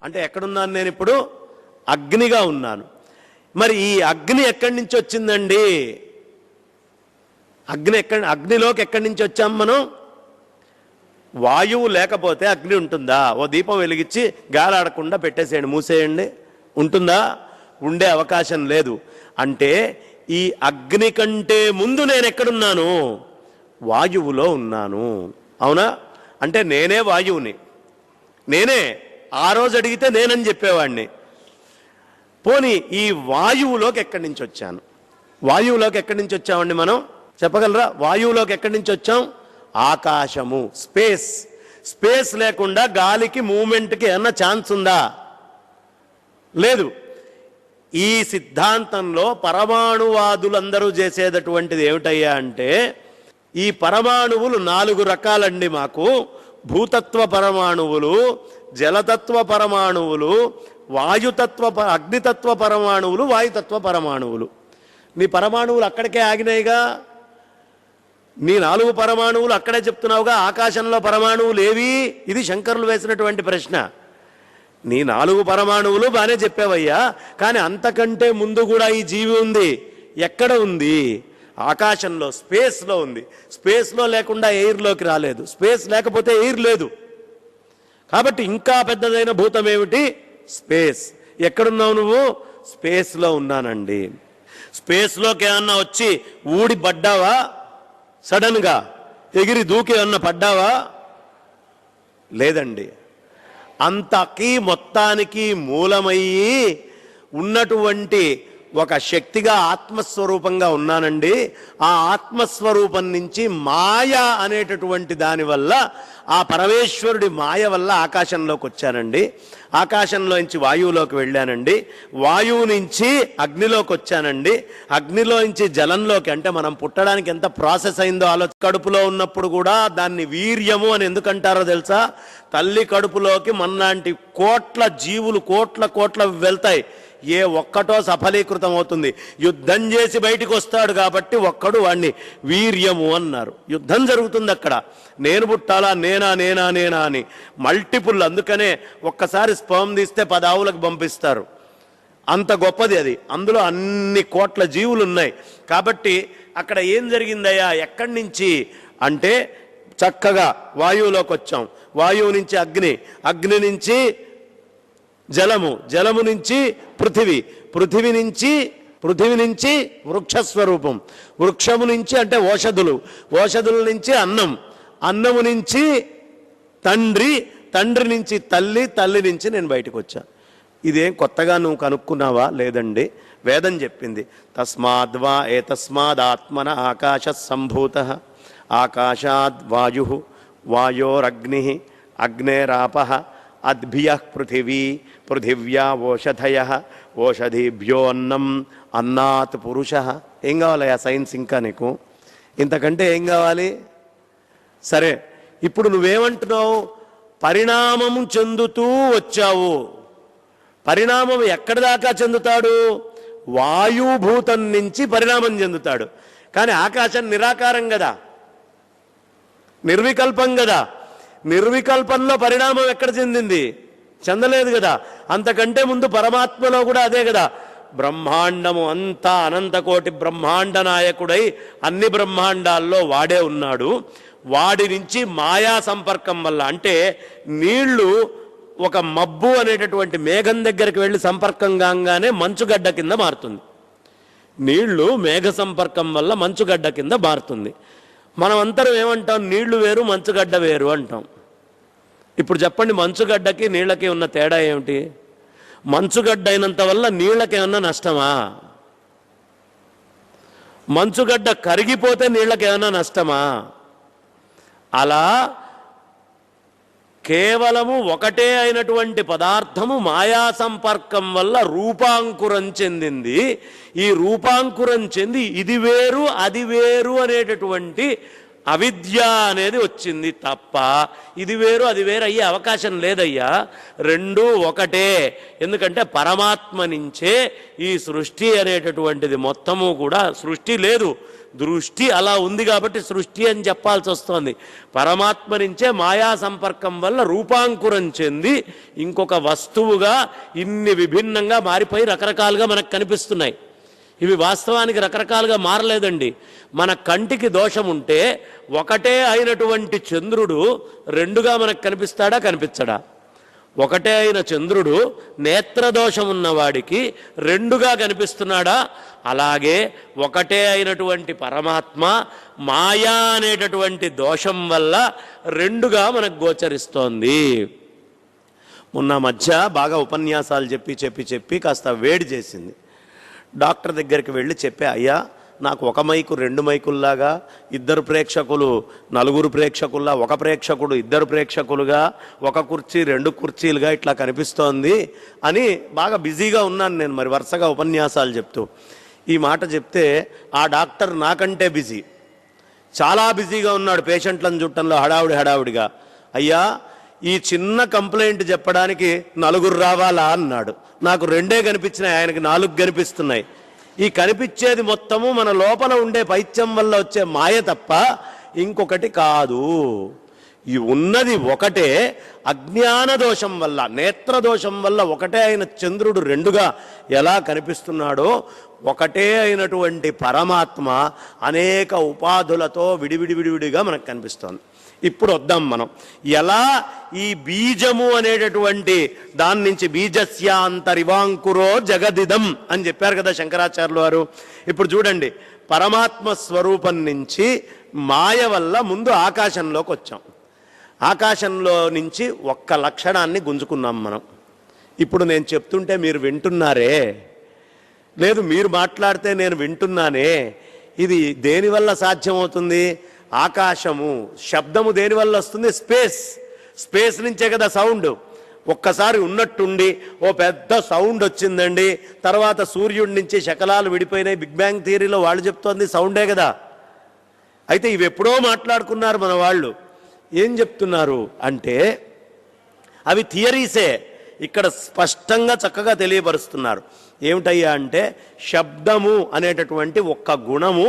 అంటే ఎక్కడున్నాను నేను ఇప్పుడు? అగ్నిగా ఉన్నాను. మరి ఈ అగ్ని ఎక్కడి నుంచి వచ్చిందండి? అగ్నిలోకి ఎక్కడి నుంచి వచ్చాం మనం? వాయువు లేకపోతే అగ్ని ఉంటుందా? ఓ దీపం వెలిగించి గాలాడకుండా పెట్టేసేయండి, మూసేయండి, ఉంటుందా? ఉండే అవకాశం లేదు. అంటే ఈ అగ్ని కంటే ముందు నేను ఎక్కడున్నాను? వాయువులో ఉన్నాను. అవునా? అంటే నేనే వాయువుని, నేనే. ఆ రోజు అడిగితే నేనని చెప్పేవాడిని. పోనీ ఈ వాయువులోకి ఎక్కడి నుంచి వచ్చాను? వాయువులోకి ఎక్కడి నుంచి వచ్చామండి మనం? చెప్పగలరా? వాయువులోకి ఎక్కడి నుంచి వచ్చాం? ఆకాశము, స్పేస్. స్పేస్ లేకుండా గాలికి మూమెంట్కి ఏమన్నా ఛాన్స్ ఉందా? లేదు. ఈ సిద్ధాంతంలో పరమాణువాదులందరూ చేసేటటువంటిది ఏమిటయ్యా అంటే, ఈ పరమాణువులు 4 రకాలండి మాకు. భూతత్వ పరమాణువులు, జలతత్వ పరమాణువులు, అగ్నితత్వ పరమాణువులు, వాయుతత్వ పరమాణువులు. నీ పరమాణువులు అక్కడికే ఆగినాయిగా. నీ 4 పరమాణువులు అక్కడే చెప్తున్నావుగా. ఆకాశంలో పరమాణువులు ఏవి? ఇది శంకరులు వేసినటువంటి ప్రశ్న. నీ 4 పరమాణువులు బాగానే చెప్పావయ్యా, కానీ అంతకంటే ముందు కూడా ఈ జీవి ఉంది. ఎక్కడ ఉంది? ఆకాశంలో, స్పేస్లో ఉంది. స్పేస్లో లేకుండా ఎయిర్లోకి రాలేదు. స్పేస్ లేకపోతే ఎయిర్ లేదు. కాబట్టి ఇంకా పెద్దదైన భూతం ఏమిటి? స్పేస్. ఎక్కడున్నావు నువ్వు? స్పేస్లో ఉన్నానండి. స్పేస్లోకి ఏమన్నా వచ్చి ఊడి పడ్డావా? సడన్గా ఎగిరి దూకి ఏమన్నా పడ్డావా? లేదండి. అంతకీ మొత్తానికి మూలమయ్యి ఉన్నటువంటి ఒక శక్తిగా ఆత్మస్వరూపంగా ఉన్నానండి. ఆ ఆత్మస్వరూపం నుంచి మాయ అనేటటువంటి దానివల్ల, ఆ పరమేశ్వరుడి మాయ వల్ల ఆకాశంలోకి వచ్చానండి. ఆకాశంలోంచి వాయువులోకి వెళ్ళానండి. వాయువు నుంచి అగ్నిలోకి వచ్చానండి. అగ్నిలో నుంచి జలంలోకి. అంటే మనం పుట్టడానికి ఎంత ప్రాసెస్ అయిందో ఆలోచన. కడుపులో ఉన్నప్పుడు కూడా దాన్ని వీర్యము అని ఎందుకంటారో తెలుసా? తల్లి కడుపులోకి మన్నాంటి కోట్ల జీవులు కోట్ల వెళ్తాయి. ఏ ఒక్కటో సఫలీకృతం అవుతుంది. యుద్ధం చేసి బయటికి వస్తాడు కాబట్టి ఒక్కడు వాడిని వీర్యము అన్నారు. యుద్ధం జరుగుతుంది అక్కడ. నేను పుట్టాలా, నేనా అని మల్టిపుల్. అందుకనే ఒక్కసారి స్పర్మ్ తీస్తే 10 ఆవులకు పంపిస్తారు. అంత గొప్పది అది. అందులో అన్ని కోట్ల జీవులు ఉన్నాయి. కాబట్టి అక్కడ ఏం జరిగిందయ్యా? ఎక్కడి నుంచి అంటే చక్కగా వాయువులోకి వచ్చాం. వాయువు నుంచి అగ్ని, అగ్ని నుంచి జలము, జలము నుంచి పృథివీ, పృథివీ నుంచి వృక్షస్వరూపం, వృక్షము నుంచి అంటే ఓషధులు, ఓషధుల నుంచి అన్నం, అన్నము నుంచి తండ్రి, తండ్రి నుంచి తల్లి, తల్లి నుంచి నేను బయటకు వచ్చా. ఇదేం కొత్తగా నువ్వు కనుక్కున్నావా? లేదండి. వేదం చెప్పింది. తస్మాద్వా ఏతస్మాదాత్మన ఆకాశ సంభూత, ఆకాశాద్ వాయు, వాయోరగ్ని, అగ్నేరాప, అద్భియ పృథివీ, పృథివ్యా ఓషధయ, ఓషధిభ్యో అన్నం, అన్నాత్ పురుష. ఏం కావాలయ్యా సైన్స్? ఇంకా నీకు ఇంతకంటే ఏం కావాలి? సరే, ఇప్పుడు నువ్వేమంటున్నావు? పరిణామం చెందుతూ వచ్చావు. పరిణామం ఎక్కడి దాకా చెందుతాడు? వాయుభూతం నుంచి పరిణామం చెందుతాడు. కానీ ఆకాశం నిరాకారం కదా, నిర్వికల్పం కదా. నిర్వికల్పంలో పరిణామం ఎక్కడ చెందింది? చెందలేదు కదా. అంతకంటే ముందు పరమాత్మలో కూడా అదే కదా. బ్రహ్మాండము అంతా అనంతకోటి బ్రహ్మాండ నాయకుడై అన్ని బ్రహ్మాండాల్లో వాడే ఉన్నాడు. వాడి నుంచి మాయా సంపర్కం వల్ల, అంటే నీళ్లు ఒక మబ్బు అనేటటువంటి మేఘం దగ్గరికి వెళ్ళి సంపర్కం కాగానే మంచుగడ్డ కింద మారుతుంది. నీళ్లు మేఘ సంపర్కం వల్ల మంచుగడ్డ కింద మారుతుంది. మనం అందరం ఏమంటాం? నీళ్లు వేరు, మంచుగడ్డ వేరు అంటాం. ఇప్పుడు చెప్పండి, మంచుగడ్డకి నీళ్ళకి ఉన్న తేడా ఏమిటి? మంచుగడ్డ అయినంత వల్ల నీళ్ళకి ఏమన్నా నష్టమా? మంచుగడ్డ కరిగిపోతే నీళ్ళకి ఏమన్నా నష్టమా? అలా కేవలము ఒకటే అయినటువంటి పదార్థము మాయా సంపర్కం వల్ల రూపాంకురం చెందింది. ఈ రూపాంకురం చెంది ఇది వేరు అది వేరు అనేటటువంటి అవిద్య అనేది వచ్చింది తప్ప ఇది వేరు అది వేరు అయ్యే అవకాశం లేదయ్యా. రెండూ ఒకటే. ఎందుకంటే పరమాత్మ నుంచే ఈ సృష్టి అనేటటువంటిది మొత్తము కూడా, సృష్టి లేదు, దృష్టి అలా ఉంది కాబట్టి సృష్టి అని చెప్పాల్సి వస్తుంది. పరమాత్మ నుంచే మాయా సంపర్కం వల్ల రూపాంకురం చెంది ఇంకొక వస్తువుగా ఇన్ని విభిన్నంగా మారిపోయి రకరకాలుగా మనకు కనిపిస్తున్నాయి. ఇవి వాస్తవానికి రకరకాలుగా మారలేదండి. మన కంటికి దోషం ఉంటే ఒకటే అయినటువంటి చంద్రుడు రెండుగా మనకు కనిపిస్తాడా, కనిపించడా? ఒకటే అయిన చంద్రుడు నేత్రదోషం ఉన్నవాడికి రెండుగా కనిపిస్తున్నాడా? అలాగే ఒకటే అయినటువంటి పరమాత్మ మాయా అనేటటువంటి దోషం వల్ల రెండుగా మనకు గోచరిస్తోంది. మొన్న మధ్య బాగా ఉపన్యాసాలు చెప్పి కాస్త వేడి చేసింది. డాక్టర్ దగ్గరికి వెళ్ళి చెప్పా, అయ్యా నాకు ఒక మైకు రెండు మైకుల్లాగా, ఇద్దరు ప్రేక్షకులు నలుగురు ప్రేక్షకుల్లా, ఒక ప్రేక్షకుడు ఇద్దరు ప్రేక్షకులుగా, ఒక కుర్చీ రెండు కుర్చీలుగా ఇట్లా కనిపిస్తోంది అని బాగా బిజీగా ఉన్నాను నేను మరి వరుసగా ఉపన్యాసాలు చెప్తూ. ఈ మాట చెప్తే ఆ డాక్టర్ నాకంటే బిజీ, చాలా బిజీగా ఉన్నాడు పేషెంట్లను చుట్టంలో హడావుడిగా. అయ్యా ఈ చిన్న కంప్లైంట్ చెప్పడానికి నలుగురు రావాలా అన్నాడు. నాకు రెండే కనిపించినాయి, ఆయనకి 4 కనిపిస్తున్నాయి. ఈ కనిపించేది మొత్తము మన లోపల ఉండే పైత్యం వల్ల వచ్చే మాయ తప్ప ఇంకొకటి కాదు. ఈ ఉన్నది ఒకటే. అజ్ఞాన దోషం వల్ల, నేత్రదోషం వల్ల ఒకటే అయిన చంద్రుడు రెండుగా ఎలా కనిపిస్తున్నాడో ఒకటే అయినటువంటి పరమాత్మ అనేక ఉపాధులతో విడివిడిగా మనకు కనిపిస్తోంది. ఇప్పుడు వద్దాం మనం ఎలా ఈ బీజము అనేటటువంటి దాని నుంచి బీజస్యాంతరివాంకురో జగదిదం అని చెప్పారు కదా శంకరాచార్యులు వారు. ఇప్పుడు చూడండి, పరమాత్మ స్వరూపం నుంచి మాయ వల్ల ముందు ఆకాశంలోకి వచ్చాం. ఆకాశంలో నుంచి ఒక్క లక్షణాన్ని గుంజుకున్నాం మనం. ఇప్పుడు నేను చెప్తుంటే మీరు వింటున్నారే, లేదు మీరు మాట్లాడితే నేను వింటున్నానే. ఇది దేనివల్ల సాధ్యమవుతుంది? ఆకాశము, శబ్దము దేనివల్ల వస్తుంది? స్పేస్ నుంచే కదా సౌండ్. ఒక్కసారి ఉన్నట్టుండి ఓ పెద్ద సౌండ్ వచ్చిందండి, తర్వాత సూర్యుడి నుంచి శకలాలు విడిపోయినాయి. బిగ్ బ్యాంగ్ థియరీలో వాళ్ళు చెప్తోంది సౌండే కదా. అయితే ఇవి ఎప్పుడో మాట్లాడుకున్నారు మన వాళ్ళు. ఏం చెప్తున్నారు అంటే అవి థియరీసే, ఇక్కడ స్పష్టంగా చక్కగా తెలియపరుస్తున్నారు. ఏమిటయ్యా అంటే శబ్దము అనేటటువంటి ఒక్క గుణము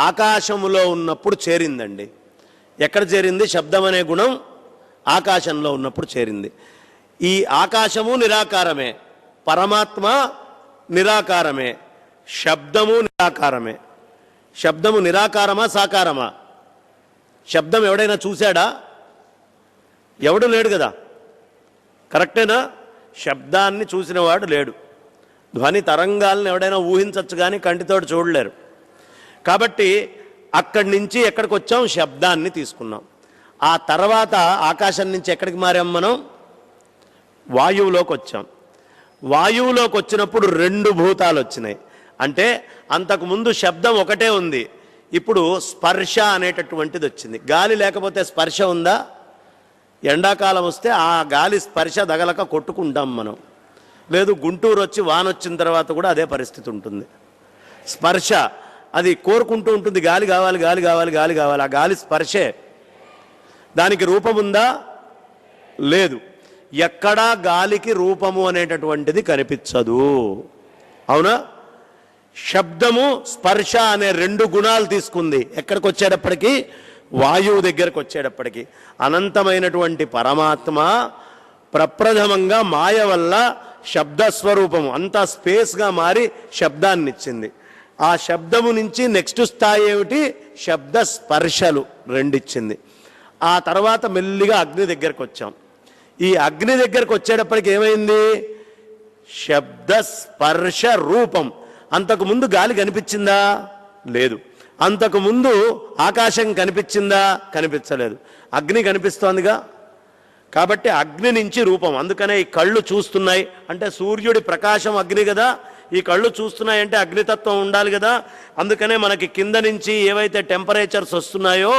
ఆకాశములో ఉన్నప్పుడు చేరిందండి. ఎక్కడ చేరింది? శబ్దం అనే గుణం ఆకాశంలో ఉన్నప్పుడు చేరింది. ఈ ఆకాశము నిరాకారమే, పరమాత్మ నిరాకారమే, శబ్దము నిరాకారమే. శబ్దము నిరాకారమా సాకారమా? శబ్దం ఎవడైనా చూశాడా? ఎవడు లేడు కదా, కరెక్టేనా? శబ్దాన్ని చూసినవాడు లేడు. ధ్వని తరంగాలను ఎవడైనా ఊహించవచ్చు కానీ కంటితోటి చూడలేరు. కాబట్టి అక్కడి నుంచి ఎక్కడికి వచ్చాం? శబ్దాన్ని తీసుకున్నాం. ఆ తర్వాత ఆకాశం నుంచి ఎక్కడికి మారాం మనం? వాయువులోకి వచ్చాం. వాయువులోకి వచ్చినప్పుడు 2 భూతాలు వచ్చినాయి. అంటే అంతకుముందు శబ్దం ఒకటే ఉంది, ఇప్పుడు స్పర్శ అనేటటువంటిది వచ్చింది. గాలి లేకపోతే స్పర్శ ఉందా? ఎండాకాలం వస్తే ఆ గాలి స్పర్శ తగలక కొట్టుకుంటాం మనం. లేదు గుంటూరు వచ్చి వానొచ్చిన తర్వాత కూడా అదే పరిస్థితి ఉంటుంది. స్పర్శ అది కోరుకుంటూ ఉంటుంది, గాలి కావాలి గాలి కావాలి గాలి కావాలి. ఆ గాలి స్పర్శే. దానికి రూపం ఉందా? లేదు. ఎక్కడా గాలికి రూపము అనేటటువంటిది కనిపించదు, అవునా? శబ్దము స్పర్శ అనే 2 గుణాలు తీసుకుంది. ఎక్కడికి వచ్చేటప్పటికి? వాయువు దగ్గరకు వచ్చేటప్పటికి. అనంతమైనటువంటి పరమాత్మ ప్రప్రథమంగా మాయ వల్ల శబ్దస్వరూపము అంతా స్పేస్గా మారి శబ్దాన్ని ఇచ్చింది. ఆ శబ్దము నుంచి నెక్స్ట్ స్థాయి ఏమిటి? శబ్ద స్పర్శలు 2 ఇచ్చింది. ఆ తర్వాత మెల్లిగా అగ్ని దగ్గరకు వచ్చాం. ఈ అగ్ని దగ్గరకు వచ్చేటప్పటికి ఏమైంది? శబ్ద స్పర్శ రూపం. అంతకుముందు గాలి కనిపించిందా? లేదు. అంతకుముందు ఆకాశం కనిపించిందా? కనిపించలేదు. అగ్ని కనిపిస్తోందిగా. కాబట్టి అగ్ని నుంచి రూపం. అందుకనే ఈ కళ్ళు చూస్తున్నాయి అంటే సూర్యుడి ప్రకాశం అగ్ని కదా. ఈ కళ్ళు చూస్తున్నాయంటే అగ్నితత్వం ఉండాలి కదా. అందుకనే మనకి కింద నుంచి ఏవైతే టెంపరేచర్స్ వస్తున్నాయో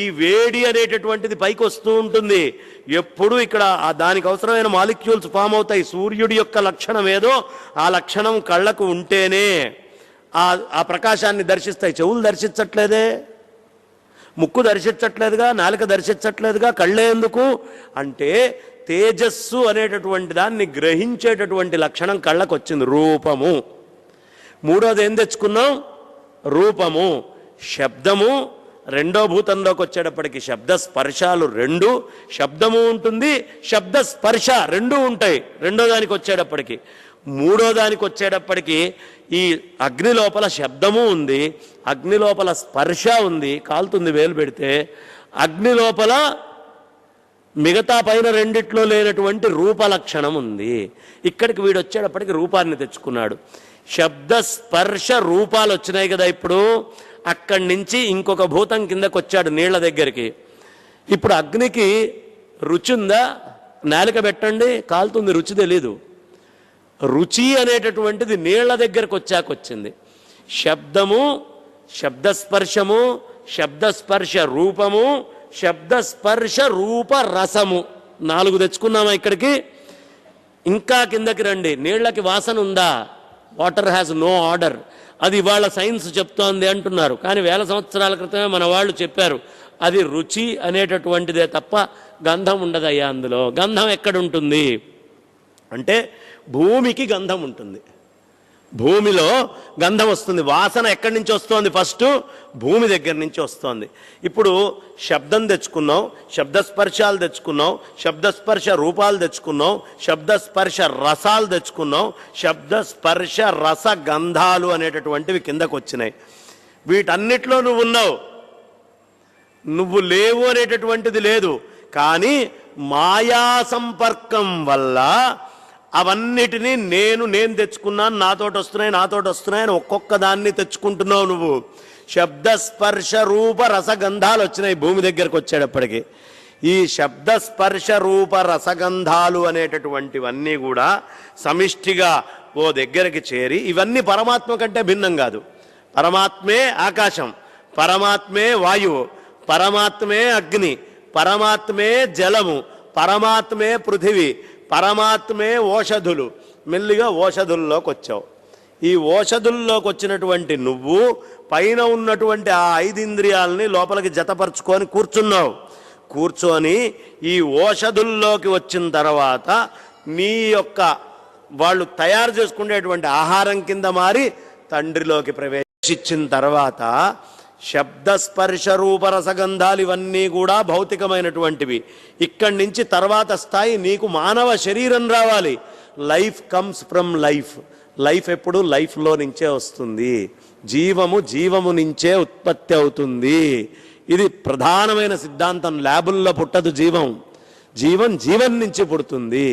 ఈ వేడి అనేటటువంటిది పైకి వస్తూ ఉంటుంది. ఎప్పుడు ఇక్కడ దానికి అవసరమైన మాలిక్యూల్స్ ఫామ్ అవుతాయి. సూర్యుడి యొక్క లక్షణం ఏదో ఆ లక్షణం కళ్ళకు ఉంటేనే ఆ ప్రకాశాన్ని దర్శిస్తాయి. చెవులు దర్శించట్లేదే. ముక్కు దర్శించట్లేదుగా, నాలుక దర్శించట్లేదుగా, కళ్ళే ఎందుకు అంటే తేజస్సు అనేటటువంటి దాన్ని గ్రహించేటటువంటి లక్షణం కళ్ళకు వచ్చింది, రూపము. మూడోది ఏం తెచ్చుకున్నాం? రూపము. శబ్దము రెండో భూతంలోకి వచ్చేటప్పటికి శబ్ద స్పర్శాలు రెండు, శబ్దము ఉంటుంది, శబ్ద స్పర్శ రెండు ఉంటాయి రెండో దానికి వచ్చేటప్పటికి. మూడో దానికి వచ్చేటప్పటికి ఈ అగ్ని లోపల శబ్దము ఉంది, అగ్ని లోపల స్పర్శ ఉంది, కాలుతుంది వేలు పెడితే. అగ్ని లోపల మిగతా పైన రెండిట్లో లేనటువంటి రూపలక్షణం ఉంది. ఇక్కడికి వీడు వచ్చేటప్పటికి రూపాన్ని తెచ్చుకున్నాడు. శబ్ద స్పర్శ రూపాలు వచ్చినాయి కదా ఇప్పుడు. అక్కడి నుంచి ఇంకొక భూతం కిందకు వచ్చాడు నీళ్ల దగ్గరికి. ఇప్పుడు అగ్నికి రుచి ఉందా? నాలిక పెట్టండి, కాలుతుంది, రుచి తెలీదు. రుచి అనేటటువంటిది నీళ్ల దగ్గరకు వచ్చాక వచ్చింది. శబ్దము, శబ్దస్పర్శము, శబ్దస్పర్శ రూపము, శబ్దస్పర్శ రూప రసము, 4 తెచ్చుకున్నామా ఇక్కడికి. ఇంకా కిందకి రండి. నీళ్లకి వాసన ఉందా? Water has no order. అది ఇవాళ సైన్స్ చెప్తోంది అంటున్నారు, కానీ వేల సంవత్సరాల క్రితమే మన వాళ్ళు చెప్పారు అది రుచి అనేటటువంటిదే తప్ప గంధం ఉండదయ్యా అందులో. గంధం ఎక్కడుంటుంది అంటే భూమికి గంధం ఉంటుంది, భూమిలో గంధం వస్తుంది. వాసన ఎక్కడి నుంచి వస్తోంది? ఫస్ట్ భూమి దగ్గర నుంచి వస్తోంది. ఇప్పుడు శబ్దం తెచ్చుకున్నాం, శబ్దస్పర్శాలు తెచ్చుకున్నాం, శబ్దస్పర్శ రూపాలు తెచ్చుకున్నాం, శబ్దస్పర్శ రసాలు తెచ్చుకున్నాం, శబ్దస్పర్శ రస గంధాలు అనేటటువంటివి కిందకు వచ్చినాయి. వీటన్నిటిలో నువ్వు ఉన్నావు, నువ్వు లేవు అనేటటువంటిది లేదు. కానీ మాయా సంపర్కం వల్ల అవన్నిటినీ నేను తెచ్చుకున్నాను, నాతోటి వస్తున్నాయి అని ఒక్కొక్క దాన్ని తెచ్చుకుంటున్నావు నువ్వు. శబ్దస్పర్శ రూప రసగంధాలు వచ్చినాయి భూమి దగ్గరకు వచ్చేటప్పటికి. ఈ శబ్దస్పర్శ రూప రసగంధాలు అనేటటువంటివన్నీ కూడా సమిష్టిగా ఓ దగ్గరికి చేరి, ఇవన్నీ పరమాత్మ కంటే భిన్నం కాదు. పరమాత్మే ఆకాశం, పరమాత్మే వాయువు, పరమాత్మే అగ్ని, పరమాత్మే జలము, పరమాత్మే పృథివీ, పరమాత్మే ఓషధులు. మెల్లిగా ఓషధుల్లోకి వచ్చావు. ఈ ఓషధుల్లోకి వచ్చినటువంటి నువ్వు పైన ఉన్నటువంటి ఆ 5 ఇంద్రియాలని లోపలికి జతపరుచుకొని కూర్చున్నావు. కూర్చొని ఈ ఓషధుల్లోకి వచ్చిన తర్వాత నీ యొక్క వాళ్ళు తయారు చేసుకునేటువంటి ఆహారం కింద మారి తండ్రిలోకి ప్రవేశించిన తర్వాత శబ్దస్పర్శ రూపరసగంధాలు ఇవన్నీ కూడా భౌతికమైనటువంటివి. ఇక్కడి నుంచి తర్వాత స్థాయి నీకు మానవ శరీరం రావాలి. Life comes from life. Life ఎప్పుడు లైఫ్లో నుంచే వస్తుంది. జీవము నుంచే ఉత్పత్తి అవుతుంది. ఇది ప్రధానమైన సిద్ధాంతం. ల్యాబుల్లో పుట్టదు జీవం నుంచి పుడుతుంది.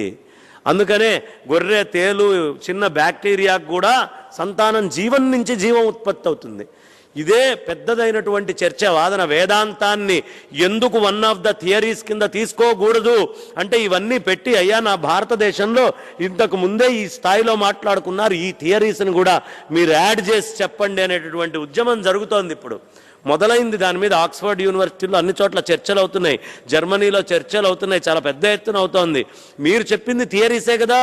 అందుకనే గొర్రె, తేలు, చిన్న బ్యాక్టీరియాకు కూడా సంతానం జీవం నుంచి జీవం ఉత్పత్తి అవుతుంది. ఇదే పెద్దదైనటువంటి చర్చ, వాదన. వేదాంతాన్ని ఎందుకు వన్ ఆఫ్ ద థియరీస్ కింద తీసుకోకూడదు అంటే ఇవన్నీ పెట్టి, అయ్యా నా భారతదేశంలో ఇంతకు ముందే ఈ స్థాయిలో మాట్లాడుకున్నారు, ఈ థియరీస్ని కూడా మీరు యాడ్ చేసి చెప్పండి అనేటటువంటి ఉద్యమం జరుగుతోంది. ఇప్పుడు మొదలైంది దాని మీద. ఆక్స్ఫర్డ్ యూనివర్సిటీలో అన్ని చోట్ల చర్చలు అవుతున్నాయి, జర్మనీలో చర్చలు అవుతున్నాయి, చాలా పెద్ద ఎత్తున అవుతోంది. మీరు చెప్పింది థియరీసే కదా,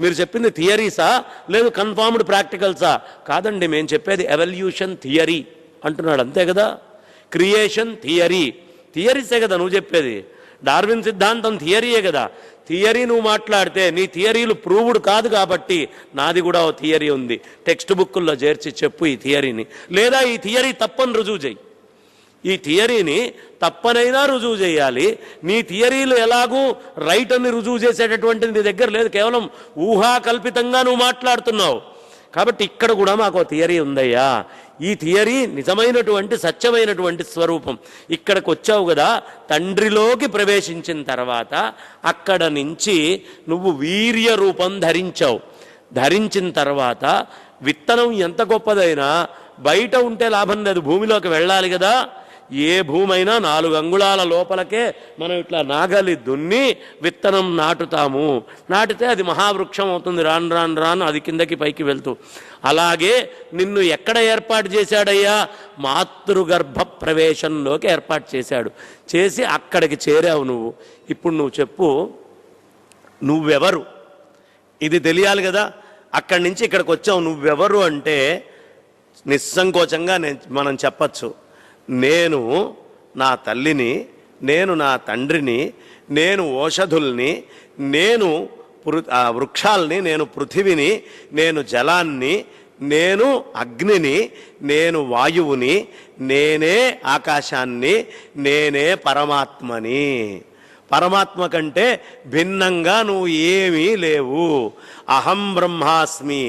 మీరు చెప్పింది థియరీసా లేదు కన్ఫర్మ్డ్ ప్రాక్టికల్సా? కాదండి, మేము చెప్పేది ఎవల్యూషన్ థియరీ అంటున్నాడు, అంతే కదా. క్రియేషన్ థియరీసే కదా నువ్వు చెప్పేది. డార్విన్ సిద్ధాంతం థియరీయే కదా. థియరీ నువ్వు మాట్లాడితే నీ థియరీలు ప్రూవ్డ్ కాదు కాబట్టి నాది కూడా ఓ థియరీ ఉంది, టెక్స్ట్ బుక్కుల్లో చేర్చి చెప్పు ఈ థియరీని. లేదా ఈ థియరీ తప్పని రుజువు చేయి. ఈ థియరీని తప్పనైనా రుజువు చేయాలి. నీ థియరీలు ఎలాగూ రైట్ అని రుజువు చేసేటటువంటిది నీ దగ్గర లేదు, కేవలం ఊహాకల్పితంగా నువ్వు మాట్లాడుతున్నావు. కాబట్టి ఇక్కడ కూడా మాకు థియరీ ఉందయ్యా. ఈ థియరీ నిజమైనటువంటి సత్యమైనటువంటి స్వరూపం. ఇక్కడికి వచ్చావు కదా, తండ్రిలోకి ప్రవేశించిన తర్వాత అక్కడ నుంచి నువ్వు వీర్య రూపం ధరించావు. ధరించిన తర్వాత విత్తనం ఎంత గొప్పదైనా బయట ఉంటే లాభం లేదు, భూమిలోకి వెళ్ళాలి కదా. ఏ భూమైనా 4 అంగుళాల లోపలకే మనం ఇట్లా నాగలి దున్ని విత్తనం నాటుతాము. నాటితే అది మహావృక్షం అవుతుంది. రాను అది కిందకి పైకి వెళ్తూ. అలాగే నిన్ను ఎక్కడ ఏర్పాటు చేశాడయ్యా? మాతృగర్భ ప్రవేశంలోకి ఏర్పాటు చేశాడు. చేసి అక్కడికి చేరావు నువ్వు. ఇప్పుడు నువ్వు చెప్పు, నువ్వెవరు? ఇది తెలియాలి కదా. అక్కడి నుంచి ఇక్కడికి వచ్చావు, నువ్వెవరు అంటే నిస్సంకోచంగా మనం చెప్పచ్చు, నేను నా తల్లిని, నేను నా తండ్రిని, నేను ఓషధుల్ని, నేను వృక్షాల్ని, నేను పృథివిని, నేను జలాన్ని, నేను అగ్నిని, నేను వాయువుని, నేనే ఆకాశాన్ని, నేనే పరమాత్మని. పరమాత్మ కంటే భిన్నంగా నువ్వు ఏమీ లేవు. అహం బ్రహ్మాస్మి,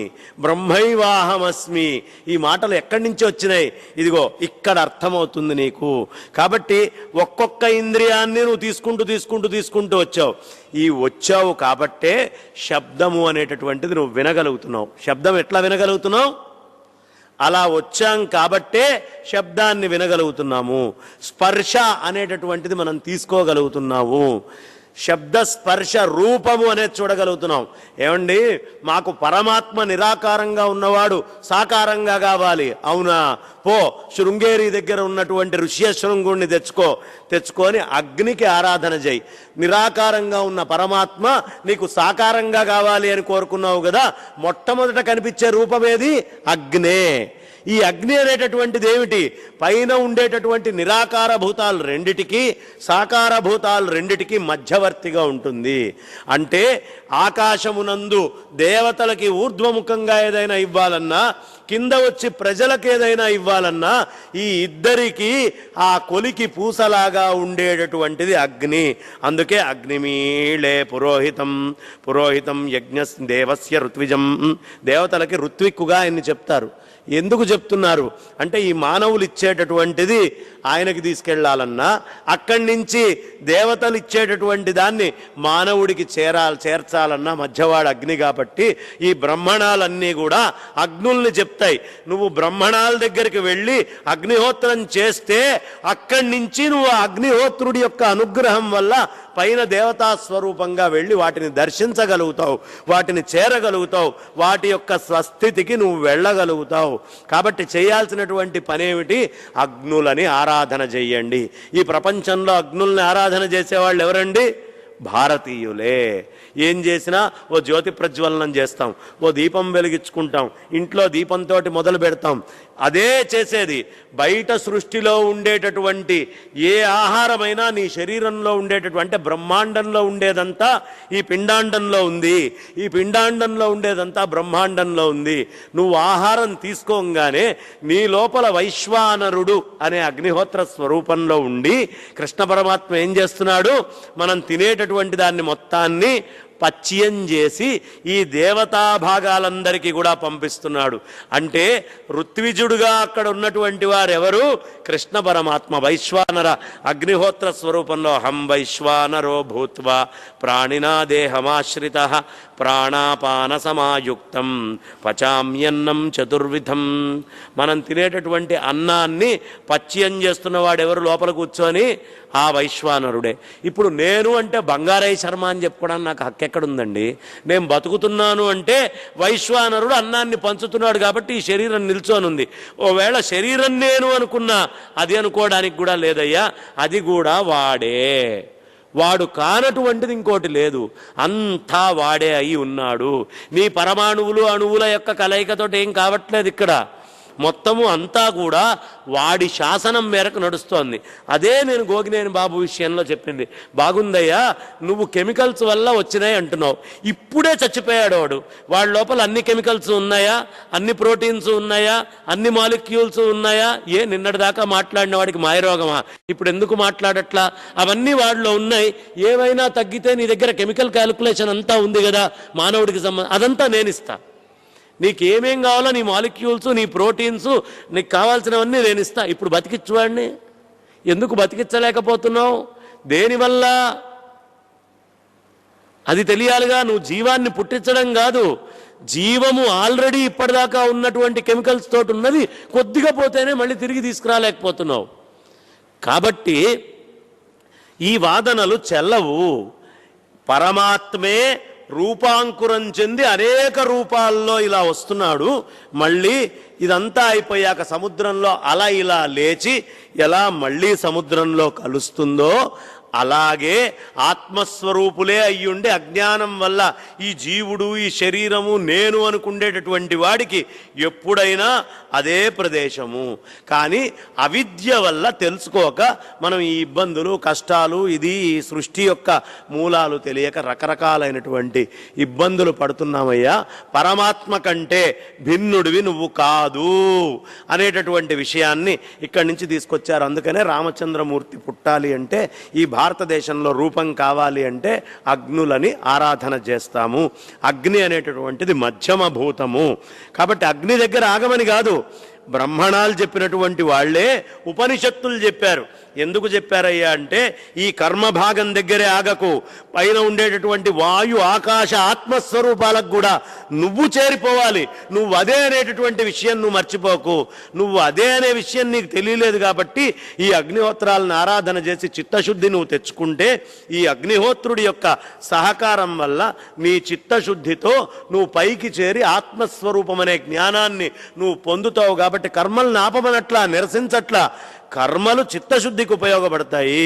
బ్రహ్మైవాహమస్మి. ఈ మాటలు ఎక్కడి నుంచి వచ్చినాయి? ఇదిగో ఇక్కడ అర్థమవుతుంది నీకు. కాబట్టి ఒక్కొక్క ఇంద్రియాన్ని నువ్వు తీసుకుంటూ వచ్చావు. ఈ వచ్చావు కాబట్టే శబ్దము అనేటటువంటిది నువ్వు వినగలుగుతున్నావు. శబ్దం ఎట్లా వినగలుగుతున్నావు? అలా వచ్చాం కాబట్టే శబ్దాన్ని వినగలుగుతున్నాము. స్పర్శ అనేటటువంటిది మనం తీసుకోగలుగుతున్నాము. శబ్ద స్పర్శ రూపము అనేది చూడగలుగుతున్నాం. ఏమండి, మాకు పరమాత్మ నిరాకారంగా ఉన్నవాడు సాకారంగా కావాలి. అవునా? పో శృంగేరి దగ్గర ఉన్నటువంటి ఋష్యశృంగుణ్ణి తెచ్చుకొని అగ్నికి ఆరాధన చేయి. నిరాకారంగా ఉన్న పరమాత్మ నీకు సాకారంగా కావాలి అని కోరుకున్నావు కదా. మొట్టమొదట కనిపించే రూపమేది? అగ్నే. ఈ అగ్ని అనేటటువంటిది ఏమిటి? పైన ఉండేటటువంటి నిరాకార భూతాలు రెండిటికి, సాకార భూతాలు రెండిటికి మధ్యవర్తిగా ఉంటుంది. అంటే ఆకాశమునందు దేవతలకి ఊర్ధ్వముఖంగా ఏదైనా ఇవ్వాలన్నా, కింద వచ్చి ప్రజలకు ఏదైనా ఇవ్వాలన్నా, ఈ ఇద్దరికి ఆ కొలికి పూసలాగా ఉండేటటువంటిది అగ్ని. అందుకే అగ్నిమీళే పురోహితం యజ్ఞ దేవస్య ఋత్విజం. దేవతలకి ఋత్విక్కుగా ఆయన్ని చెప్తారు. ఎందుకు చెప్తున్నారు అంటే, ఈ మానవులు ఇచ్చేటటువంటిది ఆయనకి తీసుకెళ్లాలన్నా, అక్కడి నుంచి దేవతలు ఇచ్చేటటువంటి దాన్ని మానవుడికి చేర్చాలన్నా మధ్యవాడు అగ్ని. కాబట్టి ఈ బ్రహ్మణాలన్నీ కూడా అగ్నుల్ని చెప్తాయి. నువ్వు బ్రహ్మణాల దగ్గరికి వెళ్ళి అగ్నిహోత్రం చేస్తే అక్కడి నుంచి నువ్వు అగ్నిహోత్రుడి యొక్క అనుగ్రహం వల్ల పైన దేవతా స్వరూపంగా వెళ్ళి వాటిని దర్శించగలుగుతావు, వాటిని చేరగలుగుతావు, వాటి యొక్క స్వస్థితికి నువ్వు వెళ్ళగలుగుతావు. కాబట్టి చేయాల్సినటువంటి పనేమిటి? అగ్నులని ఆరాధన చెయ్యండి. ఈ ప్రపంచంలో అగ్నుల్ని ఆరాధన చేసేవాళ్ళు ఎవరండి? భారతీయులే. ఏం చేసినా ఓ జ్యోతి ప్రజ్వలనం చేస్తాం, ఓ దీపం వెలిగించుకుంటాం, ఇంట్లో దీపంతో మొదలు పెడతాం. అదే చేసేది. బయట సృష్టిలో ఉండేటటువంటి ఏ ఆహారమైనా నీ శరీరంలో ఉండేటటువంటి బ్రహ్మాండంలో ఉండేదంతా ఈ పిండాండంలో ఉంది. ఈ పిండాండంలో ఉండేదంతా బ్రహ్మాండంలో ఉంది. నువ్వు ఆహారం తీసుకోగానే నీ లోపల వైశ్వానరుడు అనే అగ్నిహోత్ర స్వరూపంలో ఉండి కృష్ణ పరమాత్మ ఏం చేస్తున్నాడు? మనం తినేటటువంటి దాన్ని మొత్తాన్ని పచ్యం చేసి ఈ దేవతా భాగాలందరికీ కూడా పంపిస్తున్నాడు. అంటే ఋత్విజుడుగా అక్కడ ఉన్నటువంటి వారెవరు? కృష్ణ పరమాత్మ. వైశ్వానర అగ్నిహోత్ర స్వరూపంలో హం వైశ్వానరో భూత్వా ప్రాణినా దేహమాశ్రిత ప్రాణాపాన సమాయుక్తం పచామ్యన్నం చతుర్విధం. మనం తినేటటువంటి అన్నాన్ని పచ్యం చేస్తున్నవాడు ఎవరు? లోపల కూర్చొని ఆ వైశ్వానరుడే. ఇప్పుడు నేను అంటే బంగారయ్య శర్మ అని చెప్పుకోవడానికి నాకు హక్కు ఎక్కడుందండి? నేను బతుకుతున్నాను అంటే వైశ్వానరుడు అన్నాన్ని పంచుతున్నాడు కాబట్టి ఈ శరీరం నిల్చొనుంది. ఓవేళ శరీరం నేను అనుకున్నా అది అనుకోవడానికి కూడా లేదయ్యా, అది కూడా వాడే. వాడు కానటువంటిది ఇంకోటి లేదు, అంతా వాడే అయి ఉన్నాడు. నీ పరమాణువులు అణువుల యొక్క కలయికతో ఏం కావట్లేదు ఇక్కడ. మొత్తము అంతా కూడా వాడి శాసనం మేరకు నడుస్తోంది. అదే నేను గోగినేని బాబు విషయంలో చెప్పింది. బాగుందయ్యా, నువ్వు కెమికల్స్ వల్ల వచ్చినాయి అంటున్నావు. ఇప్పుడే చచ్చిపోయాడు వాడు. వాడి లోపల అన్ని కెమికల్స్ ఉన్నాయా? అన్ని ప్రోటీన్స్ ఉన్నాయా? అన్ని మాలిక్యూల్స్ ఉన్నాయా? నిన్నటిదాకా మాట్లాడిన వాడికి మాయరోగమా? ఇప్పుడు ఎందుకు మాట్లాడట్లా? అవన్నీ వాడిలో ఉన్నాయి. ఏమైనా తగ్గితే నీ దగ్గర కెమికల్ క్యాలిక్యులేషన్ అంతా ఉంది కదా మానవుడికి అదంతా నేను ఇస్తా. నీకేమేం కావాలో నీ మాలిక్యూల్స్, నీ ప్రోటీన్స్, నీకు కావాల్సినవన్నీ నేను ఇస్తా. ఇప్పుడు బతికించువాడిని. ఎందుకు బతికించలేకపోతున్నావు? దేనివల్ల? అది తెలియాలిగా. నువ్వు జీవాన్ని పుట్టించడం కాదు, జీవము ఆల్రెడీ ఇప్పటిదాకా ఉన్నటువంటి కెమికల్స్ తోటి ఉన్నది, కొద్దిగా పోతేనే మళ్ళీ తిరిగి తీసుకురాలేకపోతున్నావు. కాబట్టి ఈ వాదనలు చెల్లవు. పరమాత్మే రూపాంకురం చెంది అనేక రూపాల్లో ఇలా వస్తున్నాడు. మళ్ళీ ఇదంతా అయిపోయాక సముద్రంలో అలా ఇలా లేచి ఎలా మళ్ళీ సముద్రంలో కలుస్తుందో అలాగే ఆత్మస్వరూపులే అయ్యుండి అజ్ఞానం వల్ల ఈ జీవుడు ఈ శరీరము నేను అనుకుండేటటువంటి వాడికి ఎప్పుడైనా అదే ప్రదేశము. కానీ అవిద్య వల్ల తెలుసుకోక మనం ఈ ఇబ్బందులు కష్టాలు ఇది ఈ సృష్టి యొక్క మూలాలు తెలియక రకరకాలైనటువంటి ఇబ్బందులు పడుతున్నామయ్యా. పరమాత్మ కంటే భిన్నుడివి నువ్వు కాదు అనేటటువంటి విషయాన్ని ఇక్కడి నుంచి తీసుకొచ్చారు. అందుకనే రామచంద్రమూర్తి పుట్టాలి అంటే, ఈ భారతదేశంలో రూపం కావాలి అంటే అగ్నులని ఆరాధన చేస్తాము. అగ్ని అనేటటువంటిది మధ్యమ భూతము. కాబట్టి అగ్ని దగ్గర ఆగమని కాదు, బ్రహ్మణాలు చెప్పినటువంటి వాళ్లే ఉపనిషత్తులు చెప్పారు. ఎందుకు చెప్పారయ్యా అంటే, ఈ కర్మభాగం దగ్గరే ఆగకు, పైన ఉండేటటువంటి వాయు ఆకాశ ఆత్మస్వరూపాలకు కూడా నువ్వు చేరిపోవాలి. నువ్వు అదే అనేటటువంటి విషయం నువ్వు మర్చిపోకు. నువ్వు అదే అనే విషయం నీకు తెలియలేదు కాబట్టి ఈ అగ్నిహోత్రాలను ఆరాధన చేసి చిత్తశుద్ధి నువ్వు తెచ్చుకుంటే, ఈ అగ్నిహోత్రుడి యొక్క సహకారం వల్ల నీ చిత్తశుద్ధితో నువ్వు పైకి చేరి ఆత్మస్వరూపం అనే జ్ఞానాన్ని నువ్వు పొందుతావు. కాబట్టి కర్మలను ఆపమనట్లా, నిరసించట్లా. కర్మలు చిత్తశుద్ధికి ఉపయోగపడతాయి,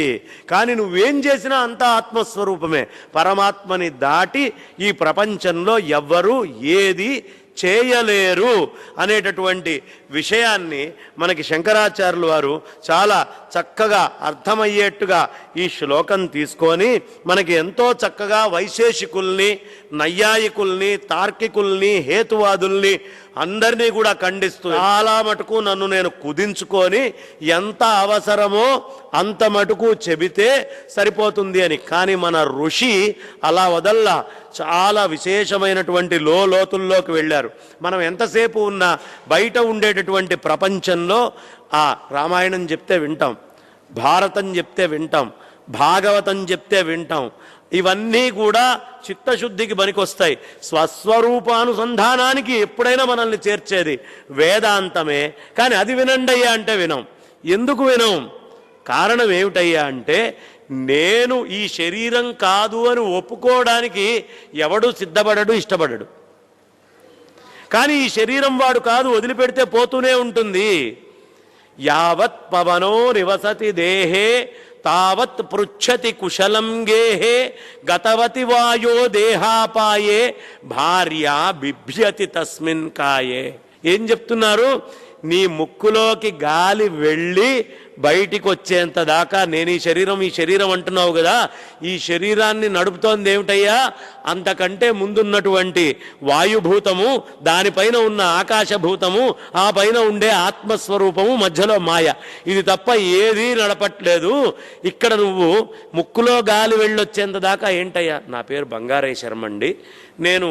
కానీ నువ్వేం చేసినా అంతా ఆత్మస్వరూపమే. పరమాత్మని దాటి ఈ ప్రపంచంలో ఎవ్వరూ ఏది చేయలేరు అనేటటువంటి విషయాన్ని మనకి శంకరాచార్యులు వారు చాలా చక్కగా అర్థమయ్యేట్టుగా ఈ శ్లోకం తీసుకొని మనకి ఎంతో చక్కగా వైశేషికుల్ని, నైయాయికుల్ని, తార్కికుల్ని, హేతువాదుల్ని అందరినీ కూడా ఖండిస్తూ చాలా మటుకు నన్ను నేను కుదించుకొని ఎంత అవసరమో అంత మటుకు చెబితే సరిపోతుంది అని. కానీ మన ఋషి అలా వదల్లా, చాలా విశేషమైనటువంటి లోతుల్లోకి వెళ్ళారు. మనం ఎంతసేపు ఉన్నా బయట ఉండేటటువంటి ప్రపంచంలో ఆ రామాయణం చెప్తే వింటాం, భారతం చెప్తే వింటాం, భాగవతం చెప్తే వింటాం. ఇవన్నీ కూడా చిత్తశుద్ధికి పనికొస్తాయి. స్వస్వరూపానుసంధానానికి ఎప్పుడైనా మనల్ని చేర్చేది వేదాంతమే. కానీ అది వినండయ్యా అంటే వినం. ఎందుకు వినం? కారణం ఏమిటయ్యా అంటే, నేను ఈ శరీరం కాదు అని ఒప్పుకోవడానికి ఎవడు సిద్ధపడడు, ఇష్టపడడు. కానీ ఈ శరీరం వాడు కాదు, వదిలిపెడితే పోతూనే ఉంటుంది. యావత్ పవనో నివసతి దేహే తావత్ పృచ్ఛతి కుశలం గేహే గతవతి వాయో దేహాపాయే భార్య బిభ్యతి తస్మిన్ కాయే. ఏం చెప్తున్నారు? నీ ముక్కులోకి గాలి వెళ్ళి బయటికి వచ్చేంత దాకా నేను ఈ శరీరం అంటున్నావు కదా, ఈ శరీరాన్ని నడుపుతోంది ఏమిటయ్యా? అంతకంటే ముందున్నటువంటి వాయుభూతము, దానిపైన ఉన్న ఆకాశభూతము, ఆ పైన ఉండే ఆత్మస్వరూపము, మధ్యలో మాయ. ఇది తప్ప ఏదీ నడపట్లేదు. ఇక్కడ నువ్వు ముక్కులో గాలి వెళ్ళొచ్చేంత దాకా ఏంటయ్యా? నా పేరు బంగారయ్య శర్మ అండి, నేను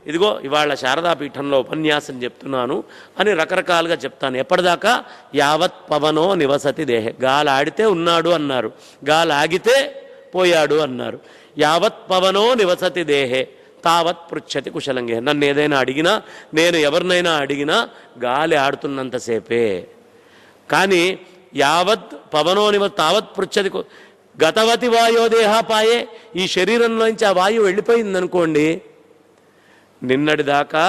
ఇదిగో ఇవాళ శారదాపీఠంలో ఉపన్యాసం చెప్తున్నాను అని రకరకాలుగా చెప్తాను. ఎప్పటిదాకా? యావత్ పవనో నివసతి దేహే. గాలి ఆడితే ఉన్నాడు అన్నారు, గాలి ఆగితే పోయాడు అన్నారు. యావత్ పవనో నివసతి దేహే తావత్ పృచ్ఛతి కుశలంగే. నన్ను ఏదైనా అడిగినా, నేను ఎవరినైనా అడిగినా గాలి ఆడుతున్నంతసేపే. కానీ యావత్ పవనో తావత్ పృచ్ఛతి గతవతి వాయో దేహాపాయే, ఈ శరీరంలోంచి ఆ వాయువు వెళ్ళిపోయిందనుకోండి, నిన్నటిదాకా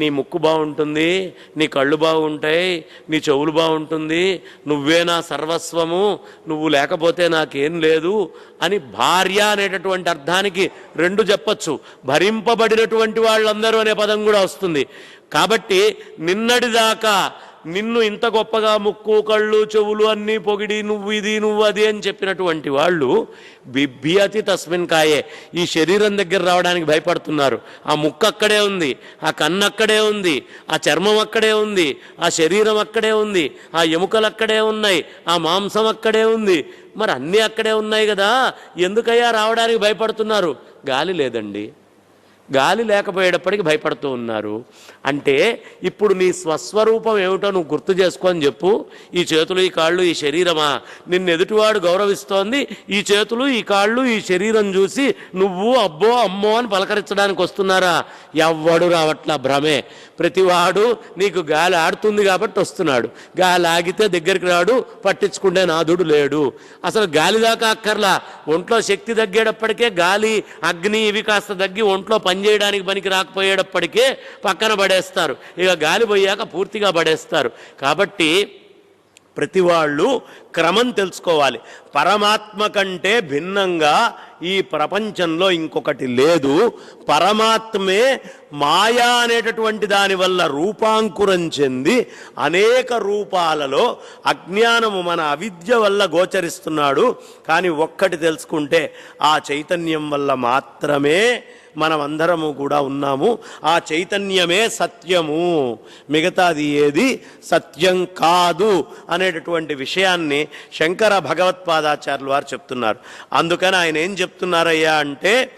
నీ ముక్కు బాగుంటుంది, నీ కళ్ళు బాగుంటాయి, నీ చెవులు బాగుంటుంది, నువ్వే నా సర్వస్వము, నువ్వు లేకపోతే నాకేం లేదు అని భార్య అనేటటువంటి అర్థానికి రెండు చెప్పచ్చు. భరింపబడినటువంటి వాళ్ళందరూ అనే పదం కూడా వస్తుంది. కాబట్టి నిన్నటిదాకా నిన్ను ఇంత గొప్పగా ముక్కు కళ్ళు చెవులు అన్నీ పొగిడి నువ్వు ఇది నువ్వు అది అని చెప్పినటువంటి వాళ్ళు బిభ్యతి తస్మిన్ కాయే, ఈ శరీరం దగ్గర రావడానికి భయపడుతున్నారు. ఆ ముక్కు అక్కడే ఉంది, ఆ కన్ను అక్కడే ఉంది, ఆ చర్మం అక్కడే ఉంది, ఆ శరీరం అక్కడే ఉంది, ఆ ఎముకలు అక్కడే ఉన్నాయి, ఆ మాంసం అక్కడే ఉంది, మరి అన్నీ అక్కడే ఉన్నాయి కదా, ఎందుకయ్యా రావడానికి భయపడుతున్నారు? గాలి లేదండి. గాలి లేకపోయేటప్పటికి భయపడుతూ ఉన్నారు. అంటే ఇప్పుడు నీ స్వస్వరూపం ఏమిటో నువ్వు గుర్తు చేసుకొని చెప్పు. ఈ చేతులు ఈ కాళ్ళు ఈ శరీరమా? నిన్ను ఎదుటివాడు గౌరవిస్తోంది, ఈ చేతులు ఈ కాళ్ళు ఈ శరీరం చూసి నువ్వు అబ్బో అమ్మో అని పలకరించడానికి వస్తున్నారా? ఎవ్వడు రావట్లా, భ్రమే. ప్రతివాడు నీకు గాలి ఆడుతుంది కాబట్టి వస్తున్నాడు, గాలి ఆగితే దగ్గరికి రాడు, పట్టించుకుంటే నాదుడు లేడు. అసలు గాలి దాకా అక్కర్లా, ఒంట్లో శక్తి తగ్గేటప్పటికే గాలి అగ్ని ఇవి కాస్త తగ్గి ఒంట్లో పనిచేయడానికి పనికి రాకపోయేటప్పటికే పక్కన పడేస్తారు. ఇక గాలి పోయాక పూర్తిగా పడేస్తారు. కాబట్టి ప్రతి వాళ్ళు క్రమం తెలుసుకోవాలి. పరమాత్మ కంటే భిన్నంగా ఈ ప్రపంచంలో ఇంకొకటి లేదు. పరమాత్మే మాయా అనేటటువంటి దాని వల్ల రూపాంకురం చెంది అనేక రూపాలలో అజ్ఞానము మన అవిద్య వల్ల గోచరిస్తున్నాడు. కానీ ఒక్కటి తెలుసుకుంటే ఆ చైతన్యం వల్ల మాత్రమే మనమందరము కూడా ఉన్నాము. ఆ చైతన్యమే సత్యము, మిగతాది ఏది సత్యం కాదు అనేటటువంటి విషయాన్ని శంకర భగవత్పాదాచార్యులు వారు చెప్తున్నారు. అందుకని ఆయన ఏం చెప్తున్నారయ్యా అంటే